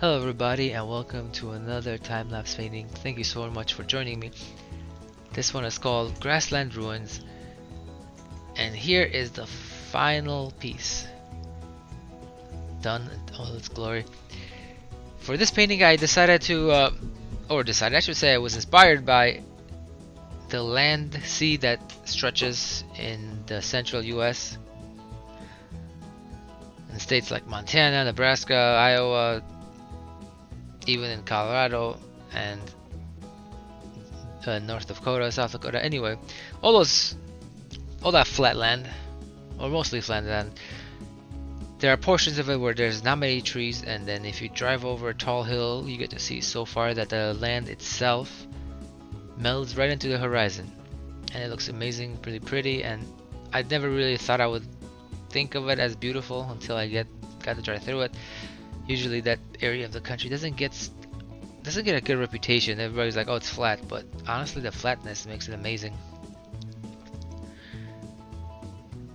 Hello everybody and welcome to another time-lapse painting. Thank you so much for joining me. This one is called Grassland Ruins, and here is the final piece. Done in all its glory. For this painting I decided to, I should say I was inspired by the land sea that stretches in the central US. In states like Montana, Nebraska, Iowa, even in Colorado and North Dakota, South Dakota. Anyway, all that flat land, or mostly flat land. There are portions of it where there's not many trees, and then if you drive over a tall hill, you get to see so far that the land itself melds right into the horizon, and it looks amazing, really pretty. And I never really thought I would think of it as beautiful until I got to drive through it. Usually, that area of the country doesn't get a good reputation. Everybody's like, oh, it's flat, but honestly the flatness makes it amazing.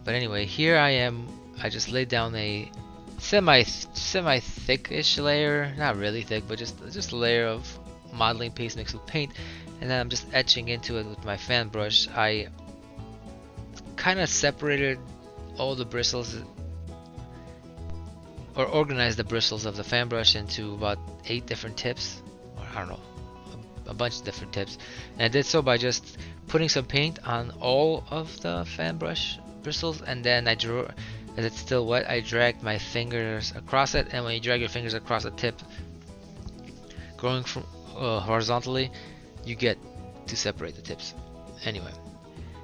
But anyway, here I am. I just laid down a semi thickish layer, not really thick, but just a layer of modeling paste mixed with paint, and then I'm just etching into it with my fan brush. I kind of separated all the bristles, or organized the bristles of the fan brush into about 8 different tips, or I don't know, a bunch of different tips. And I did so by just putting some paint on all of the fan brush bristles, and then I drew, as it's still wet, I dragged my fingers across it. And when you drag your fingers across a tip, going from horizontally, you get to separate the tips. Anyway,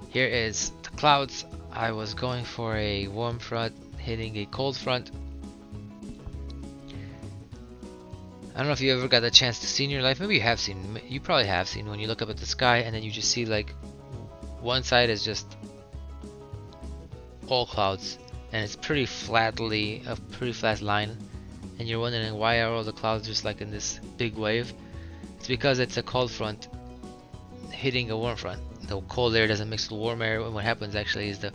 here is the clouds. I was going for a warm front hitting a cold front. I don't know if you ever got the chance to see in your life. Maybe you have seen. You probably have seen when you look up at the sky and then you just see like one side is just all clouds, and it's a pretty flat line, and you're wondering why are all the clouds just like in this big wave. It's because it's a cold front hitting a warm front. The cold air doesn't mix with warm air, and what happens actually is the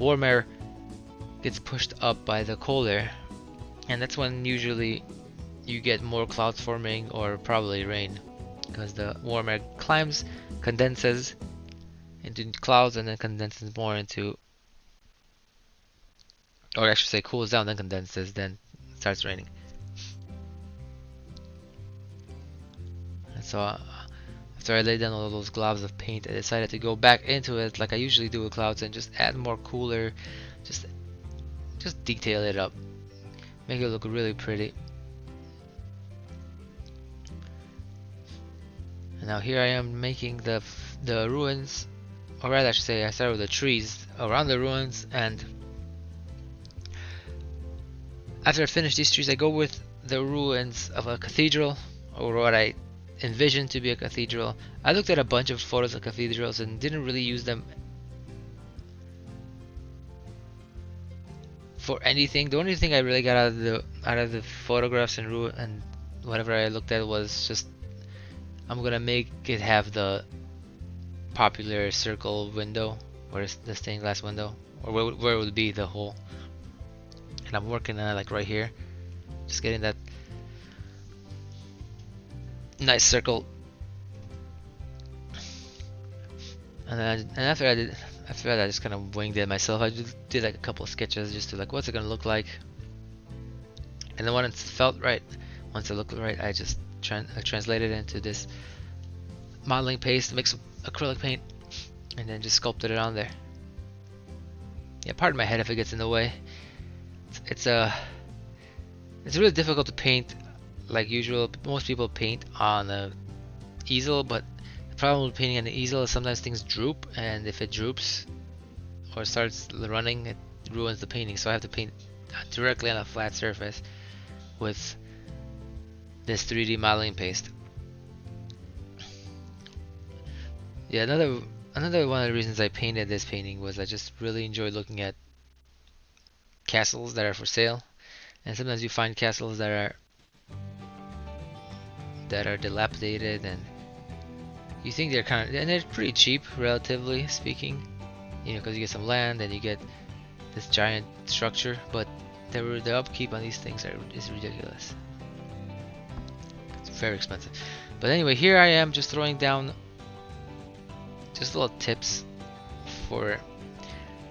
warm air gets pushed up by the cold air, and that's when usually you get more clouds forming, or probably rain, because the warm air climbs, condenses into clouds, and then condenses more into, or I should say cools down, then condenses, then starts raining. And so after I laid down all those globs of paint, I decided to go back into it like I usually do with clouds and just add more cooler, just detail it up, make it look really pretty. And now here I am making the ruins, or rather I should say I started with the trees around the ruins, and after I finish these trees I go with the ruins of a cathedral, or what I envisioned to be a cathedral. I looked at a bunch of photos of cathedrals and didn't really use them for anything. The only thing I really got out of the photographs and whatever I looked at was just, I'm gonna make it have the popular circle window, or the stained glass window, or where it would be the hole. And I'm working on it like right here, just getting that nice circle. And after that I just kind of winged it myself. I did like a couple of sketches just to like, what's it gonna look like. And then once it looked right, I just translated it into this modeling paste mixed with acrylic paint, and then just sculpted it on there. Yeah, pardon my head if it gets in the way. It's really difficult to paint like usual. Most people paint on a easel, but the problem with painting on the easel is sometimes things droop, and if it droops or starts running, it ruins the painting. So I have to paint directly on a flat surface with this 3D modeling paste. Yeah, another one of the reasons I painted this painting was I just really enjoy looking at castles that are for sale, and sometimes you find castles that are dilapidated, and you think they're pretty cheap, relatively speaking, you know, because you get some land and you get this giant structure, but the upkeep on these things is ridiculous. very expensive. But anyway, here I am just throwing down just little tips for,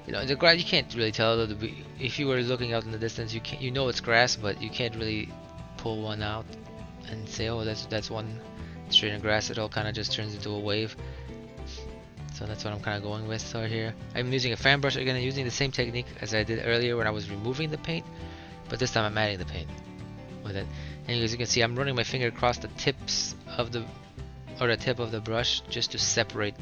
you know, the grass. You can't really tell if you were looking out in the distance. You know it's grass, but you can't really pull one out and say, oh, that's one straight of grass. It all kind of just turns into a wave. So that's what I'm kind of going with. So here I'm using a fan brush again, and using the same technique as I did earlier when I was removing the paint, but this time I'm adding the paint with it. And as you can see, I'm running my finger across the tips of the tip of the brush just to separate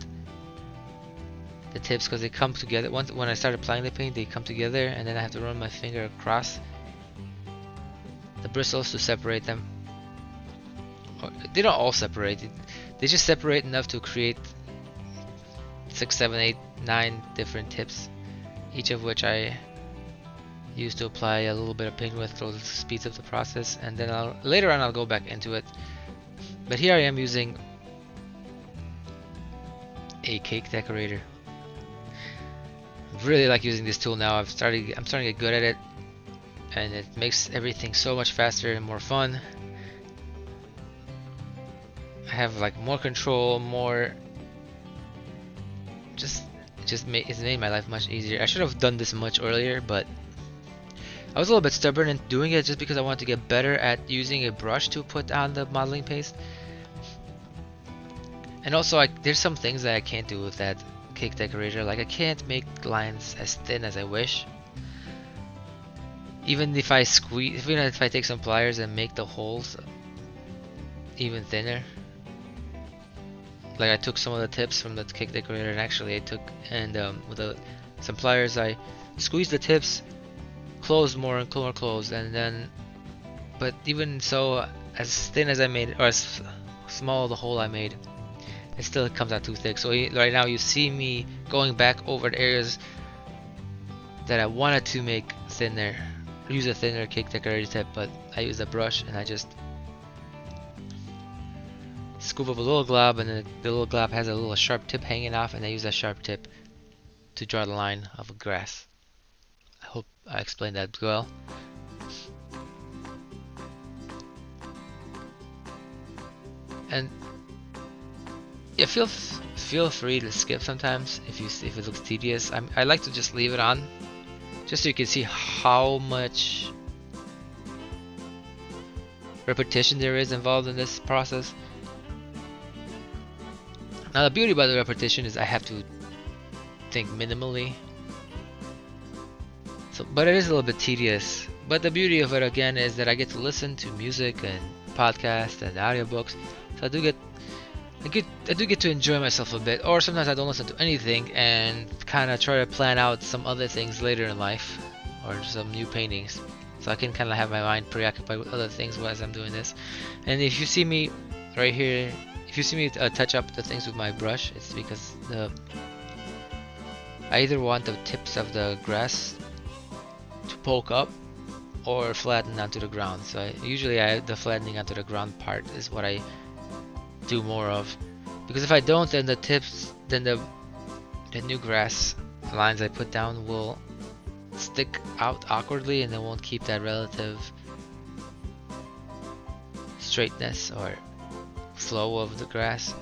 the tips, because they come together. When I start applying the paint, they come together, and then I have to run my finger across the bristles to separate them. They don't all separate. They just separate enough to create 6, 7, 8, 9 different tips, each of which I use to apply a little bit of paint with, so it speeds up the process, and then later on I'll go back into it. But here I am using a cake decorator. I really like using this tool now. I'm starting to get good at it, and it makes everything so much faster and more fun. I have like more control, more it's made my life much easier. I should have done this much earlier, but I was a little bit stubborn in doing it just because I wanted to get better at using a brush to put on the modeling paste. And also there's some things that I can't do with that cake decorator. Like I can't make lines as thin as I wish. Even if I take some pliers and make the holes even thinner. Like I took some of the tips from the cake decorator, and actually with some pliers I squeezed the tips, closed more and more closed, and then, but even so, as thin as I made it, or as small the hole I made, it still comes out too thick. So right now you see me going back over the areas that I wanted to make thinner, use a thinner cake decorator tip, but I use a brush and I just scoop up a little glob, and then the little glob has a little sharp tip hanging off, and I use that sharp tip to draw the line of a grass. I hope I explained that well. And yeah, feel free to skip sometimes if it looks tedious. I like to just leave it on, just so you can see how much repetition there is involved in this process. Now the beauty about the repetition is I have to think minimally. So, but it is a little bit tedious. But the beauty of it again is that I get to listen to music and podcasts and audiobooks. So I do get to enjoy myself a bit. Or sometimes I don't listen to anything and kind of try to plan out some other things later in life, or some new paintings. So I can kind of have my mind preoccupied with other things as I'm doing this. And if you see me right here, if you see me touch up the things with my brush, it's because I either want the tips of the grass to poke up or flatten onto the ground. So usually the flattening onto the ground part is what I do more of, because if I don't, then the new grass lines I put down will stick out awkwardly, and it won't keep that relative straightness or flow of the grass.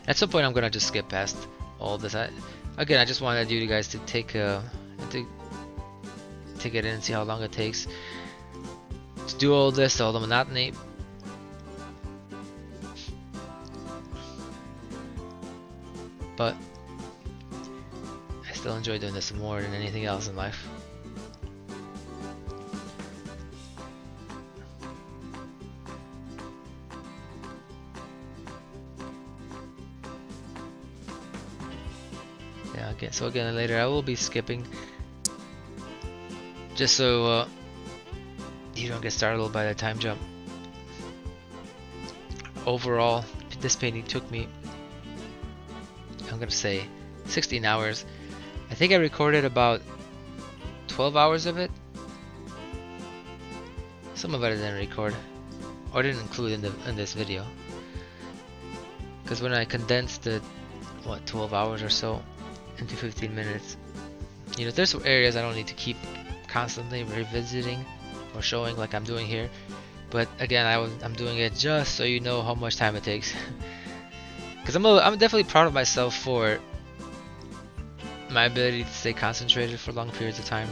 At some point I'm gonna just skip past all this. Again, I just wanted you guys to take it in and see how long it takes to do all this, all the monotony. But I still enjoy doing this more than anything else in life. Yeah, okay, so again later I will be skipping, just so you don't get startled by the time jump. Overall, this painting took me, I'm gonna say, 16 hours. I think I recorded about 12 hours of it. Some of it I didn't record, or didn't include in this video, because when I condensed the 12 hours or so into 15 minutes, you know, there's some areas I don't need to keep constantly revisiting, or showing like I'm doing here. But again, I'm doing it just so you know how much time it takes. Because I'm definitely proud of myself for my ability to stay concentrated for long periods of time.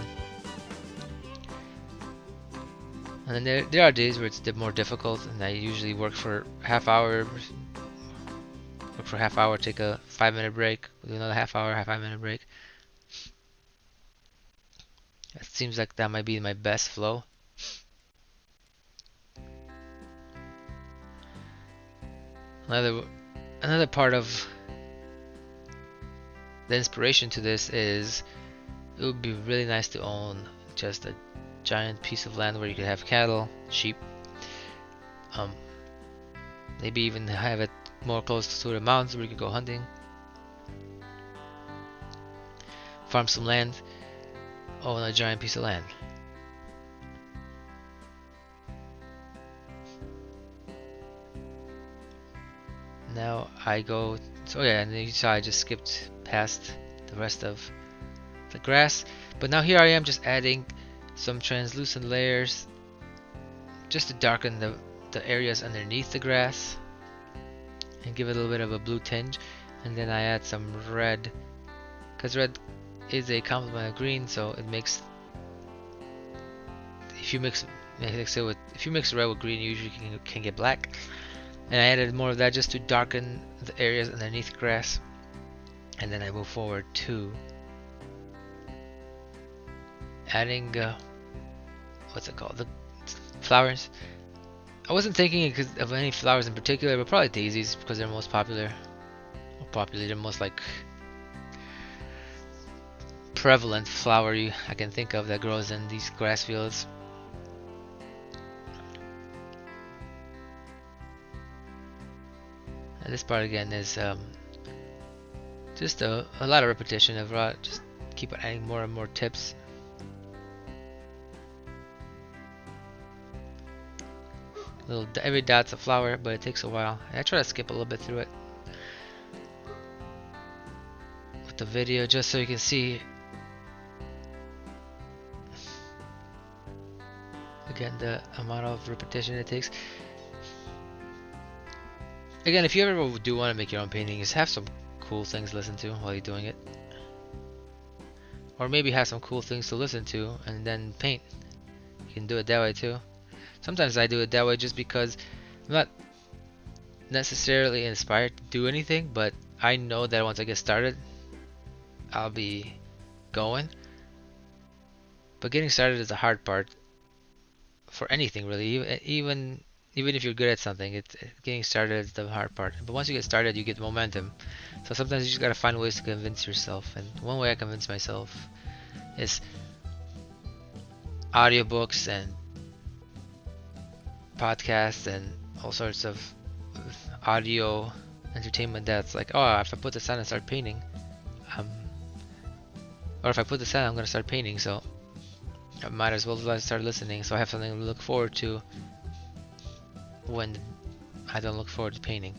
And then there are days where it's more difficult, and I usually work for half hour, take a 5-minute break, do another half hour, 5-minute break. It seems like that might be my best flow. Another part of the inspiration to this is it would be really nice to own just a giant piece of land where you could have cattle, sheep, maybe even have it more close to the mountains where you could go hunting, farm some land, own a giant piece of land. Now I go, so yeah, and you saw I just skipped past the rest of the grass, but now here I am just adding some translucent layers just to darken the areas underneath the grass and give it a little bit of a blue tinge. And then I add some red, because red is a complement of green, so it makes, if you mix red with green, you usually can get black. And I added more of that just to darken the areas underneath the grass. And then I move forward to adding what's it called, the flowers. I wasn't thinking of any flowers in particular, but probably daisies, because they're most popular. They're most like prevalent flower I can think of that grows in these grass fields. And this part again is just a lot of repetition of just keep adding more and more tips. Every dot's a flower, but it takes a while. I try to skip a little bit through it with the video just so you can see again the amount of repetition it takes. Again, if you ever do want to make your own paintings, have some cool things to listen to while you're doing it, or maybe have some cool things to listen to and then paint. You can do it that way too. Sometimes I do it that way just because I'm not necessarily inspired to do anything, but I know that once I get started, I'll be going. But getting started is the hard part for anything really. Even if you're good at something, getting started is the hard part. But once you get started, you get momentum. So sometimes you just gotta find ways to convince yourself. And one way I convince myself is audiobooks and podcasts and all sorts of audio entertainment that's like, oh, if I put this on and start painting, or if I put this on, I'm gonna start painting, so I might as well start listening, so I have something to look forward to when I don't look forward to painting.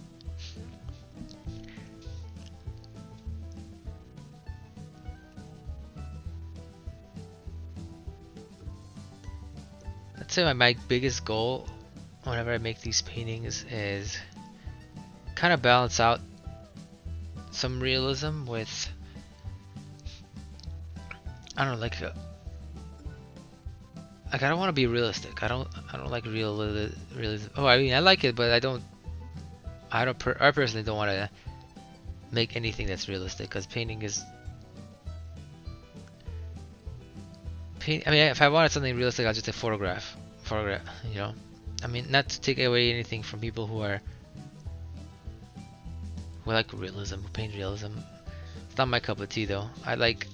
I'd say my biggest goal whenever I make these paintings is kind of balance out some realism with, I don't know, like I don't want to be realistic. I don't like realism. Oh, I mean, I like it, but I personally don't want to make anything that's realistic, because painting is I mean, if I wanted something realistic, I'll just say photograph, you know. I mean, not to take away anything from people who like realism, who paint realism. It's not my cup of tea, though. I like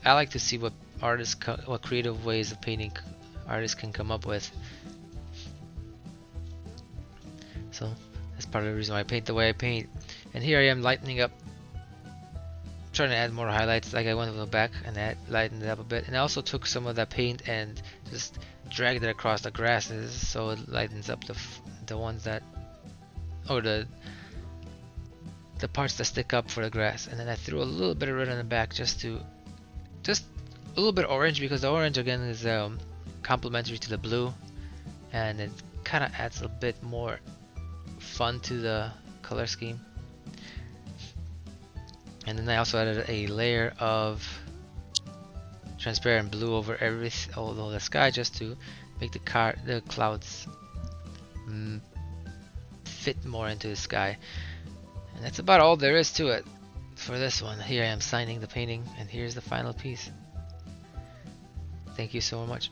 to see what creative ways of painting artists can come up with. So that's part of the reason why I paint the way I paint. And here I am lightening up, trying to add more highlights. Like I went to the back and lightened it up a bit, and I also took some of that paint and just dragged it across the grasses so it lightens up the ones that, or the parts that stick up for the grass. And then I threw a little bit of red on the back, just a little bit orange, because the orange again is complementary to the blue, and it kind of adds a bit more fun to the color scheme. And then I also added a layer of transparent blue over all the sky, just to make the clouds fit more into the sky. And that's about all there is to it for this one. Here I am signing the painting, and here's the final piece. Thank you so much.